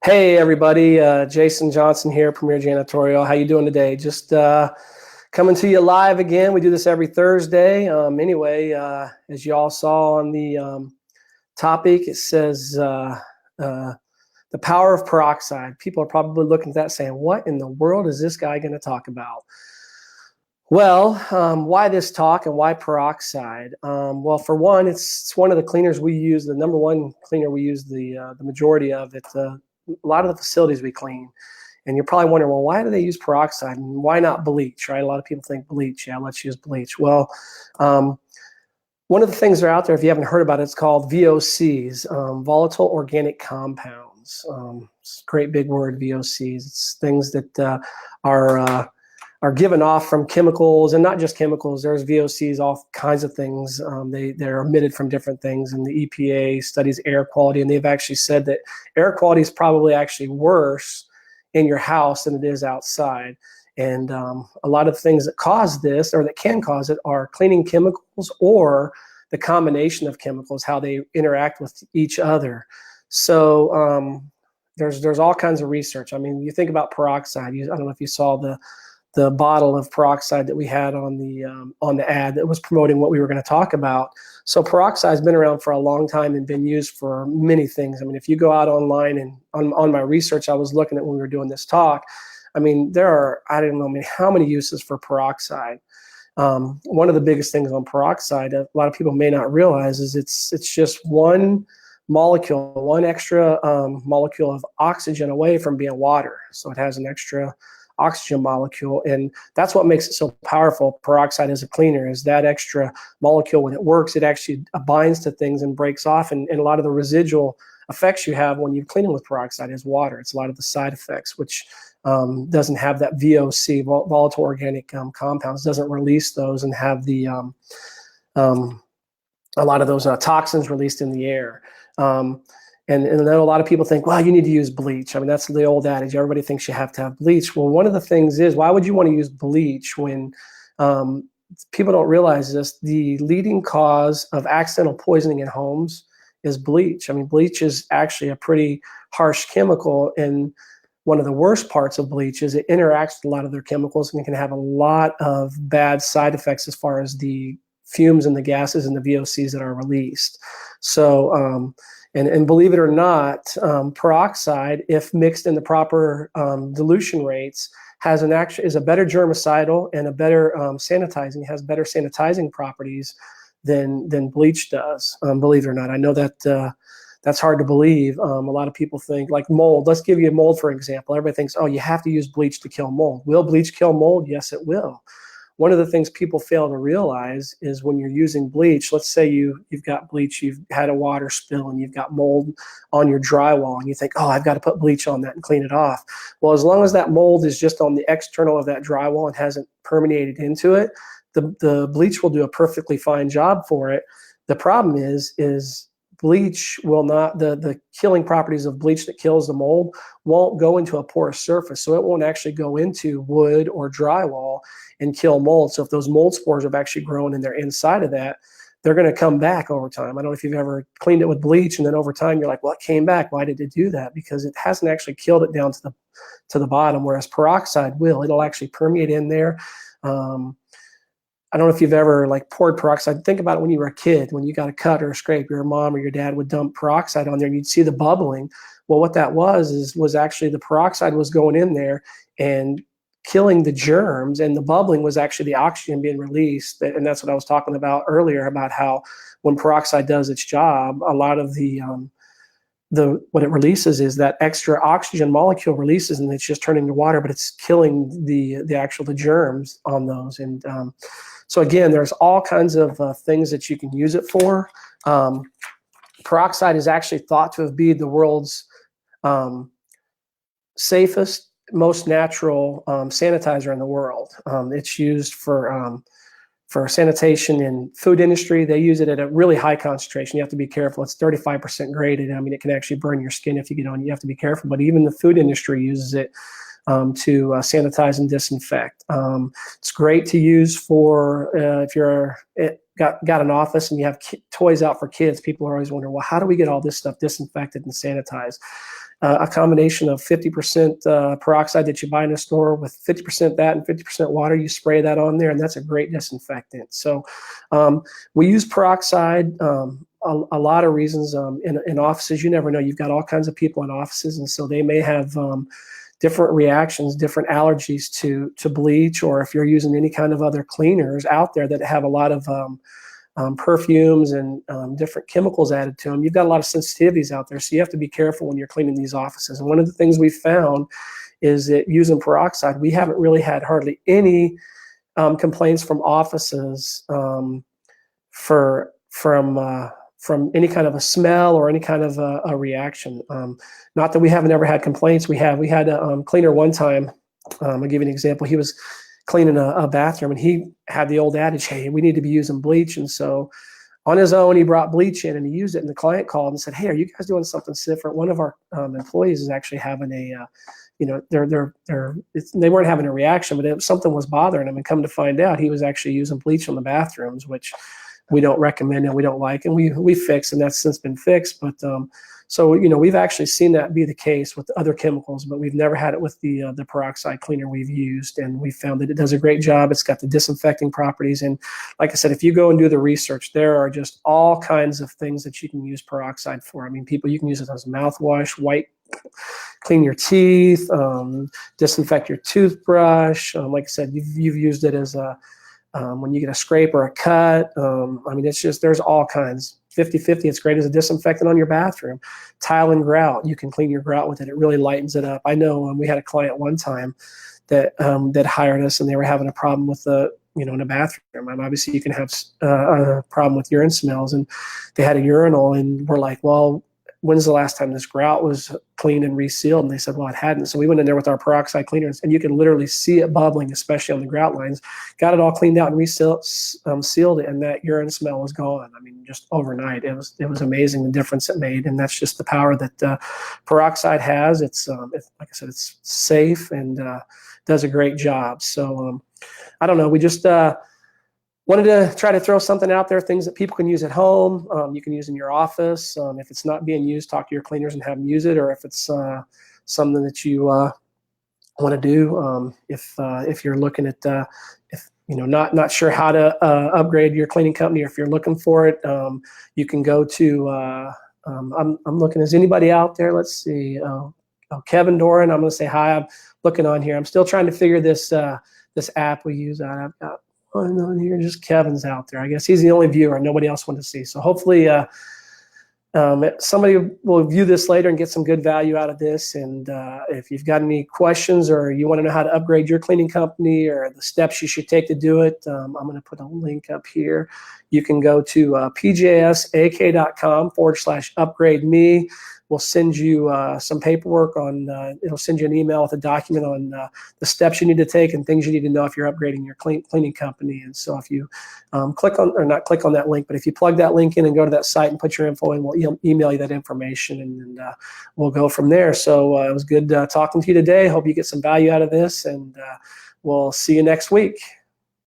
Hey everybody, Jason Johnson here, Premier Janitorial. How you doing today? Just coming to you live again. We do this every Thursday. As you all saw on the topic, it says the power of peroxide. People are probably looking at that saying, what in the world is this guy going to talk about? Well, why this talk and why peroxide? Well, for one, it's one of the cleaners we use, the number one cleaner we use the majority of it. A lot of the facilities we clean. And you're probably wondering, well, why do they use peroxide and why not bleach, right? A lot of people think bleach. Yeah, let's use bleach. Well, one of the things that are out there, if you haven't heard about it, it's called VOCs, volatile organic compounds. It's a great big word, VOCs. It's things that are given off from chemicals, and not just chemicals. There's VOCs, all kinds of things. They're emitted from different things, and the EPA studies air quality, and they've actually said that air quality is probably actually worse in your house than it is outside. And a lot of things that cause this, or that can cause it, are cleaning chemicals or the combination of chemicals, how they interact with each other. So there's all kinds of research. I mean, you think about peroxide. I don't know if you saw the bottle of peroxide that we had on the ad that was promoting what we were going to talk about. So peroxide has been around for a long time and been used for many things. I mean, if you go out online and on my research I was looking at when we were doing this talk, I mean, there are, I don't know how many uses for peroxide. One of the biggest things on peroxide, a lot of people may not realize, is it's just one molecule, one extra molecule of oxygen away from being water. So it has an extra oxygen molecule, and that's what makes it so powerful. Peroxide as a cleaner is that extra molecule. When it works, it actually binds to things and breaks off, and a lot of the residual effects you have when you clean them with peroxide is water. It's a lot of the side effects, which doesn't have that VOC, volatile organic compounds, doesn't release those and have the a lot of those toxins released in the air. And I know a lot of people think, well, you need to use bleach. I mean, that's the old adage. Everybody thinks you have to have bleach. Well, one of the things is, why would you want to use bleach when people don't realize this? The leading cause of accidental poisoning in homes is bleach. I mean, bleach is actually a pretty harsh chemical, and one of the worst parts of bleach is it interacts with a lot of their chemicals, and it can have a lot of bad side effects as far as the fumes and the gases and the VOCs that are released. So, and believe it or not, peroxide, if mixed in the proper dilution rates, is a better germicidal and a better sanitizing, has better sanitizing properties than bleach does. Believe it or not, I know that that's hard to believe. A lot of people think, like mold. Let's give you a mold, for example. Everybody thinks, oh, you have to use bleach to kill mold. Will bleach kill mold? Yes, it will. One of the things people fail to realize is when you're using bleach, let's say you've got bleach, you've had a water spill and you've got mold on your drywall, and you think, oh, I've got to put bleach on that and clean it off. Well, as long as that mold is just on the external of that drywall and hasn't permeated into it, the bleach will do a perfectly fine job for it. The problem is bleach will not, the killing properties of bleach that kills the mold won't go into a porous surface. So it won't actually go into wood or drywall and kill mold. So if those mold spores have actually grown and they're inside of that, they're going to come back over time. I don't know if you've ever cleaned it with bleach and then over time you're like, well, it came back. Why did it do that? Because it hasn't actually killed it down to the bottom, whereas peroxide will. It'll actually permeate in there. I don't know if you've ever poured peroxide. Think about it when you were a kid, when you got a cut or a scrape, your mom or your dad would dump peroxide on there and you'd see the bubbling. Well, what that was actually the peroxide was going in there and killing the germs, and the bubbling was actually the oxygen being released. And that's what I was talking about earlier, about how when peroxide does its job, a lot of what it releases is that extra oxygen molecule releases, and it's just turning to water, but it's killing the germs on those. And so again, there's all kinds of things that you can use it for. Peroxide is actually thought to have been the world's safest, most natural sanitizer in the world. It's used for sanitation in food industry. They use it at a really high concentration. You have to be careful. It's 35% graded. I mean, it can actually burn your skin if you get on. You have to be careful. But even the food industry uses it to sanitize and disinfect. It's great to use for if you're got an office and you have toys out for kids. People are always wondering, well, how do we get all this stuff disinfected and sanitized? a combination of 50% peroxide that you buy in a store with 50% that and 50% water. You spray that on there, and that's a great disinfectant. So we use peroxide a lot of reasons. In offices, you never know. You've got all kinds of people in offices, and so they may have different reactions, different allergies to bleach, or if you're using any kind of other cleaners out there that have a lot of perfumes and different chemicals added to them, you've got a lot of sensitivities out there. So you have to be careful when you're cleaning these offices. And one of the things we found is that using peroxide, we haven't really had hardly any complaints from offices from any kind of a smell or any kind of a reaction. Not that we haven't ever had complaints. We had a cleaner one time. I'll give you an example. He was cleaning a bathroom, and he had the old adage, hey, we need to be using bleach. And so on his own, he brought bleach in and he used it. And the client called and said, hey, are you guys doing something different? One of our employees is actually having they weren't having a reaction, but something was bothering him. And come to find out, he was actually using bleach on the bathrooms, which we don't recommend and we don't like, and we fix, and that's since been fixed. But so we've actually seen that be the case with other chemicals, but we've never had it with the peroxide cleaner we've used, and we found that it does a great job. It's got the disinfecting properties, and like I said, if you go and do the research, there are just all kinds of things that you can use peroxide for. I mean, you can use it as mouthwash, clean your teeth, disinfect your toothbrush. Like I said, you've used it as when you get a scrape or a cut. I mean, it's just, there's all kinds. 50-50, it's great as a disinfectant on your bathroom. Tile and grout, you can clean your grout with it. It really lightens it up. I know we had a client one time that hired us, and they were having a problem with in a bathroom. And obviously you can have a problem with urine smells, and they had a urinal, and we're like, well, when's the last time this grout was cleaned and resealed? And they said, well, it hadn't. So we went in there with our peroxide cleaners, and you can literally see it bubbling, especially on the grout lines. Got it all cleaned out and resealed, sealed it, and that urine smell was gone. I mean, just overnight. It was amazing the difference it made, and that's just the power that peroxide has. It's like I said, it's safe and does a great job. So I don't know. We just wanted to try to throw something out there, things that people can use at home. You can use in your office. If it's not being used, talk to your cleaners and have them use it. Or if it's something that you want to do, if you're looking at, not sure how to upgrade your cleaning company, or if you're looking for it, you can go to. I'm looking. Is anybody out there? Let's see. Kevin Doran. I'm going to say hi. I'm looking on here. I'm still trying to figure this app we use out. I've got on here, just Kevin's out there. I guess he's the only viewer, nobody else wanted to see. So hopefully somebody will view this later and get some good value out of this. And if you've got any questions, or you want to know how to upgrade your cleaning company, or the steps you should take to do it, I'm going to put a link up here. You can go to pjsak.com/upgrade me. We'll send you some paperwork on, it'll send you an email with a document on the steps you need to take and things you need to know if you're upgrading your cleaning company. And so if you not click on that link, but if you plug that link in and go to that site and put your info in, we'll email you that information, and we'll go from there. So it was good talking to you today. Hope you get some value out of this, and we'll see you next week.